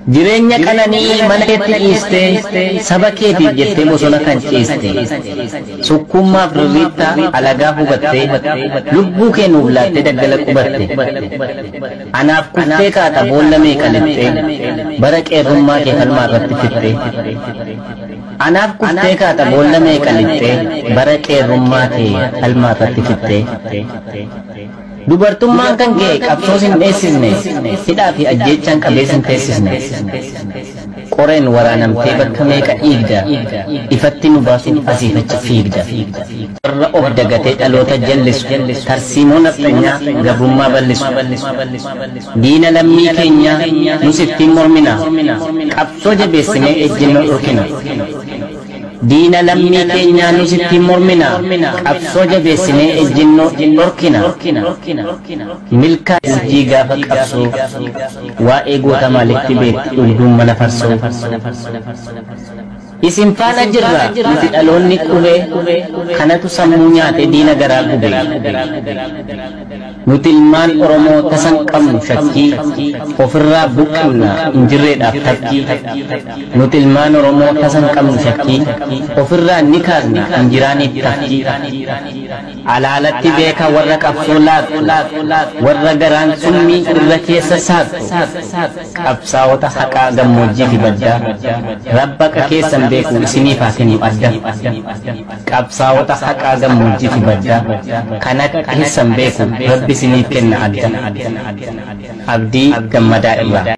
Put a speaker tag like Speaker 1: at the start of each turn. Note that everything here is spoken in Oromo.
Speaker 1: Jireenya qananii mana keetti dhiistee saba keetiif jettee bosona kan ciiste sukkummaaf rirriittaa alagaa hubattee lubbuu kee nuuf laattee daggala qubatte anaaf kuttee kaata boolla meeqa lixxee bara qeerrummaa kee falmaa irratti fittee anaaf kuttee kaata boolla meeqa lixxee bara qeerrummaa kee falmaa irratti fittee dubartummaan kan kee qabsoos hin dheessisne hidhaa fi ajjeechaan qabees hin teessisne qoreen waraanamtee bakka meeqa dhiigda ifatti nu baasuuf asiif achi fiigda warra of dagatee dhaloota jallisu tarsiimoo nafxanyaa gabrummaa bal'isu diina lammii keenyaa nus ittiin mormina qabsoo jabeessinee ejjennoo dhorkina diina lammii keenyaa nus ittiin mormina qabsoo jabeessinee ejjennoo dhorkina milkaa isjii gaafa qabsoo waa'ee goota maalitti beekti dhugduun mana farsoo isin faana jirra nuti dhaloonni qubee kanatu sammuu nyaate diina garaa gube nuti ilmaan Oromoo tasan qabnu shakkii ofirraa buqqifna injirreedhaaf takkii nuti ilmaan Oromoo tasan qabnu shakkii ofirraa ni kaasna injiraaniif takkii alaalatti beeka warra qabsoo laatu warra garaan summii irra keessa saaqu qabsaa'ota haqaa gammoojjii fi baddaa rabbaqa keessan beeku isiniif haa kennu adda qabsaa'ota haqaa gammoojjii fi baddaa kan akka keessan beeku rabbi isiniif kenna adda abdii gammadaa irraa